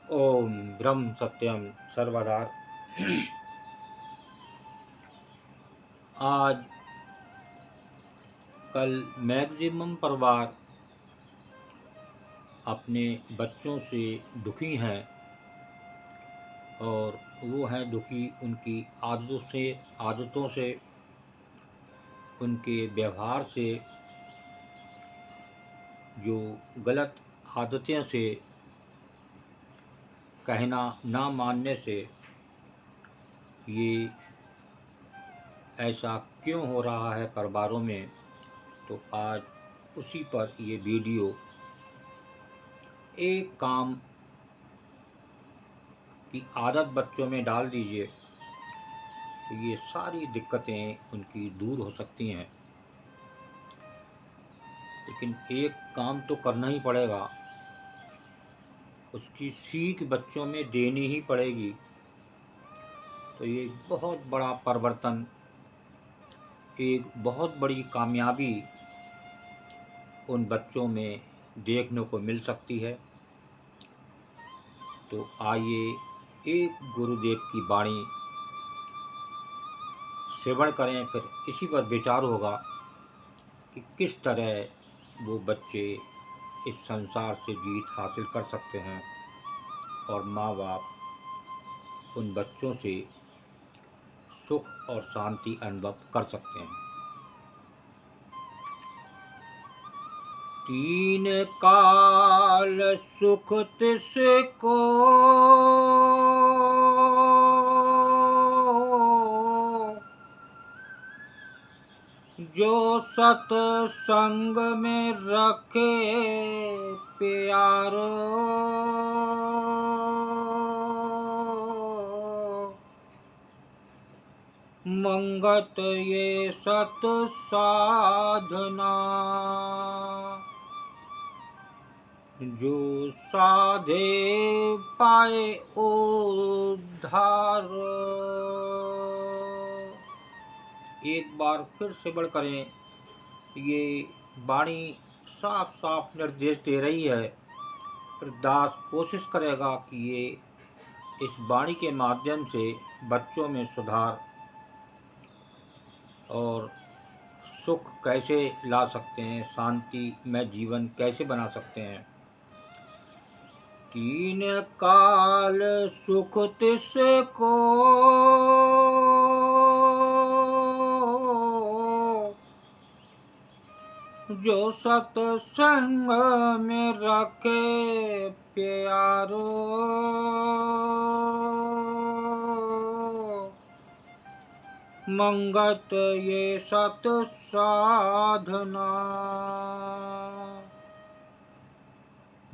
ओम ब्रह्म सत्यम सर्वदा। आज कल मैक्सिमम परिवार अपने बच्चों से दुखी हैं और वो हैं दुखी उनकी आदतों से, उनके व्यवहार से, जो गलत आदतें से, कहना ना मानने से। ये ऐसा क्यों हो रहा है परिवारों में, तो आज उसी पर ये वीडियो। एक काम की आदत बच्चों में डाल दीजिए तो ये सारी दिक्कतें उनकी दूर हो सकती हैं। लेकिन एक काम तो करना ही पड़ेगा, उसकी सीख बच्चों में देनी ही पड़ेगी। तो ये बहुत बड़ा परिवर्तन, एक बहुत बड़ी कामयाबी उन बच्चों में देखने को मिल सकती है। तो आइए एक गुरुदेव की वाणी श्रवण करें, फिर इसी पर विचार होगा कि किस तरह वो बच्चे इस संसार से जीत हासिल कर सकते हैं और माँ बाप उन बच्चों से सुख और शांति अनुभव कर सकते हैं। तीन काल सुख तिसको, जो सत्संग में रखे प्यारो। मंगत ये सत साधना, जो साधे पाए उद्धार। एक बार फिर से बढ़ करें, ये वाणी साफ साफ निर्देश दे रही है। फिर दास कोशिश करेगा कि ये इस वाणी के माध्यम से बच्चों में सुधार और सुख कैसे ला सकते हैं, शांति में जीवन कैसे बना सकते हैं। तीन काल सुख तिसको, जो सत्संग में रखे प्यारो। मंगत ये सत साधना,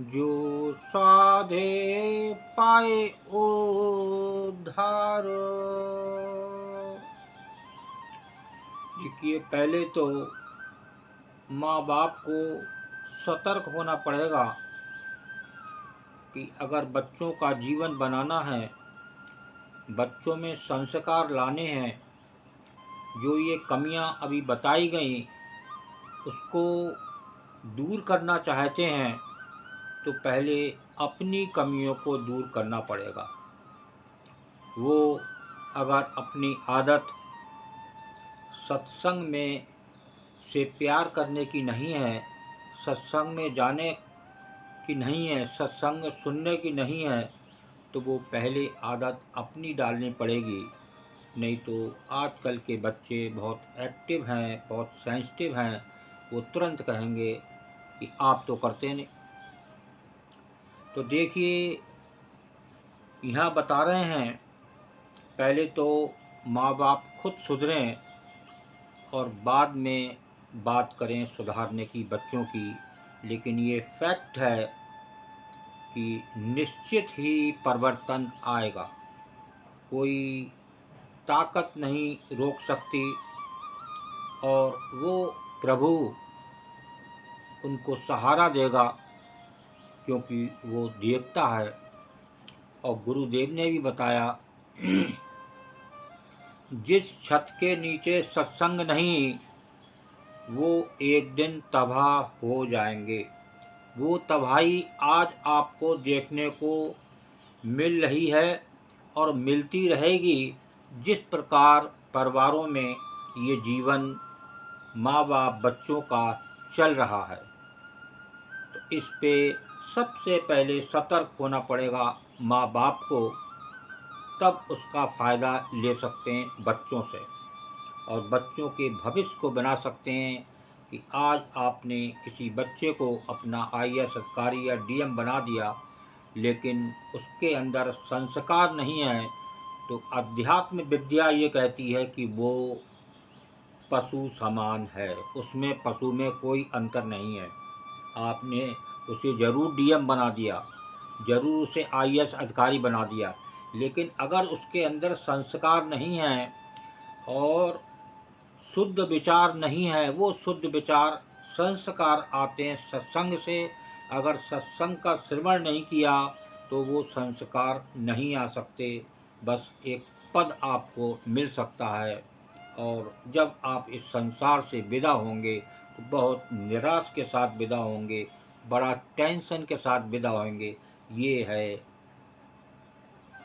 जो साधे पाए उद्धार। देखिए, पहले तो माँ बाप को सतर्क होना पड़ेगा कि अगर बच्चों का जीवन बनाना है, बच्चों में संस्कार लाने हैं, जो ये कमियां अभी बताई गई उसको दूर करना चाहते हैं, तो पहले अपनी कमियों को दूर करना पड़ेगा। वो अगर अपनी आदत सत्संग में से प्यार करने की नहीं है, सत्संग में जाने की नहीं है, सत्संग सुनने की नहीं है, तो वो पहले आदत अपनी डालनी पड़ेगी। नहीं तो आजकल के बच्चे बहुत एक्टिव हैं, बहुत सेंसिटिव हैं, वो तुरंत कहेंगे कि आप तो करते नहीं। तो देखिए, यहाँ बता रहे हैं पहले तो माँ बाप खुद सुधरें और बाद में बात करें सुधारने की बच्चों की। लेकिन ये फैक्ट है कि निश्चित ही परिवर्तन आएगा, कोई ताकत नहीं रोक सकती। और वो प्रभु उनको सहारा देगा, क्योंकि वो देखता है। और गुरुदेव ने भी बताया, जिस छत के नीचे सत्संग नहीं, वो एक दिन तबाह हो जाएंगे। वो तबाही आज आपको देखने को मिल रही है और मिलती रहेगी। जिस प्रकार परिवारों में ये जीवन माँ बाप बच्चों का चल रहा है, तो इस पे सबसे पहले सतर्क होना पड़ेगा माँ बाप को, तब उसका फ़ायदा ले सकते हैं बच्चों से और बच्चों के भविष्य को बना सकते हैं। कि आज आपने किसी बच्चे को अपना आईएएस अधिकारी या डीएम बना दिया, लेकिन उसके अंदर संस्कार नहीं है, तो अध्यात्म विद्या ये कहती है कि वो पशु समान है, उसमें पशु में कोई अंतर नहीं है। आपने उसे ज़रूर डीएम बना दिया, ज़रूर उसे आईएएस अधिकारी बना दिया, लेकिन अगर उसके अंदर संस्कार नहीं है और शुद्ध विचार नहीं है, वो शुद्ध विचार संस्कार आते हैं सत्संग से। अगर सत्संग का श्रवण नहीं किया तो वो संस्कार नहीं आ सकते, बस एक पद आपको मिल सकता है। और जब आप इस संसार से विदा होंगे तो बहुत निराश के साथ विदा होंगे, बड़ा टेंशन के साथ विदा होंगे। ये है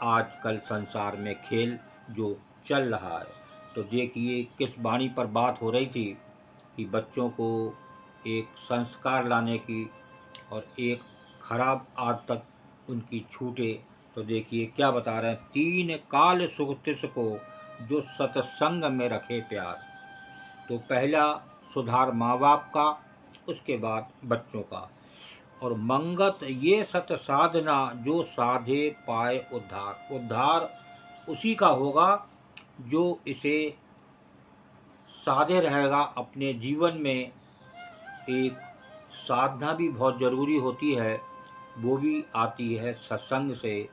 आजकल संसार में खेल जो चल रहा है। तो देखिए किस वाणी पर बात हो रही थी कि बच्चों को एक संस्कार लाने की और एक खराब आदत उनकी छूटे। तो देखिए क्या बता रहे हैं, 3 काल सुख तिस को जो सत्संग में रखे प्यार। तो पहला सुधार माँ बाप का, उसके बाद बच्चों का। और मंगत ये सत साधना जो साधे पाए उद्धार। उद्धार उसी का होगा जो इसे साधे रहेगा अपने जीवन में। एक साधना भी बहुत ज़रूरी होती है, वो भी आती है सत्संग से।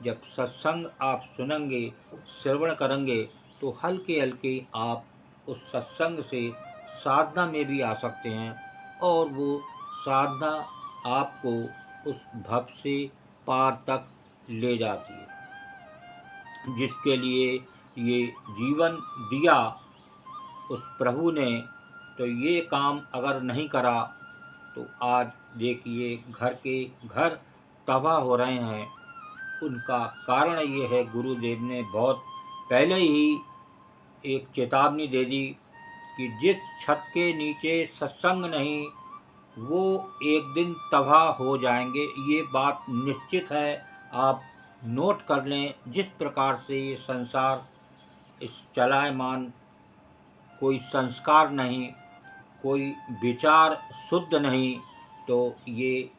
जब सत्संग आप सुनेंगे, श्रवण करेंगे, तो हल्के हल्के आप उस सत्संग से साधना में भी आ सकते हैं और वो साधना आपको उस भव से पार तक ले जाती है। जिसके लिए ये जीवन दिया उस प्रभु ने, तो ये काम अगर नहीं करा तो आज देखिए घर तबाह हो रहे हैं। उनका कारण ये है, गुरुदेव ने बहुत पहले ही एक चेतावनी दे दी कि जिस छत के नीचे सत्संग नहीं, वो एक दिन तबाह हो जाएंगे। ये बात निश्चित है, आप नोट कर लें। जिस प्रकार से ये संसार इस चलायमान, कोई संस्कार नहीं, कोई विचार शुद्ध नहीं, तो ये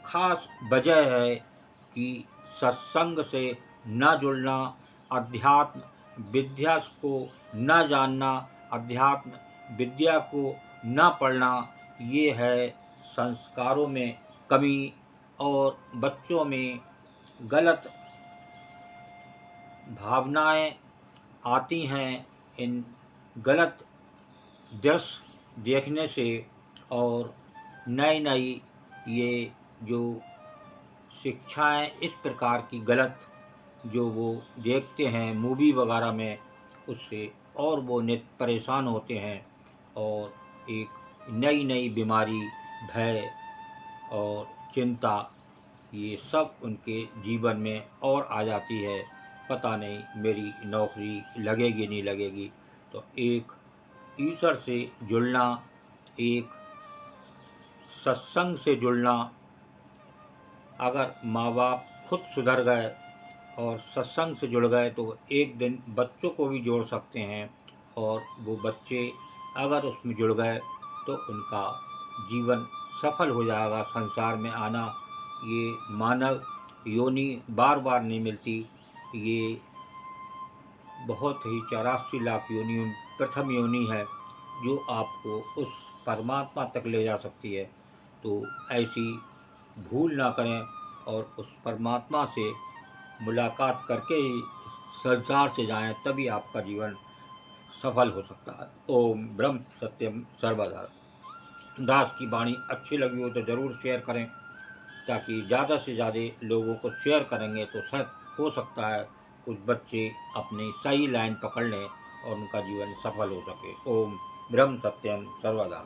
खास वजह है कि सत्संग से न जुड़ना, अध्यात्म विद्या को न जानना, अध्यात्म विद्या को न पढ़ना, ये है संस्कारों में कमी और बच्चों में गलत भावनाएं आती हैं इन गलत दृश्य देखने से। और नई नई ये जो शिक्षाएं इस प्रकार की गलत जो वो देखते हैं मूवी वगैरह में, उससे और वो नित परेशान होते हैं और एक नई नई बीमारी, भय और चिंता, ये सब उनके जीवन में और आ जाती है। पता नहीं मेरी नौकरी लगेगी नहीं लगेगी। तो एक ईश्वर से जुड़ना, एक सत्संग से जुड़ना, अगर माँ बाप खुद सुधर गए और सत्संग से जुड़ गए तो एक दिन बच्चों को भी जोड़ सकते हैं। और वो बच्चे अगर उसमें जुड़ गए तो उनका जीवन सफल हो जाएगा। संसार में आना, ये मानव योनि बार बार नहीं मिलती, ये बहुत ही 84 लाख योनियों प्रथम योनि है जो आपको उस परमात्मा तक ले जा सकती है। तो ऐसी भूल ना करें और उस परमात्मा से मुलाकात करके ही संसार से जाएं, तभी आपका जीवन सफल हो सकता है। ओम ब्रह्म सत्यम सर्वदा। दास की वाणी अच्छी लगी हो तो ज़रूर शेयर करें, ताकि ज़्यादा से ज़्यादा लोगों को शेयर करेंगे तो शायद हो सकता है कुछ बच्चे अपनी सही लाइन पकड़ लें और उनका जीवन सफल हो सके। ओम ब्रह्म सत्यम सर्वदा।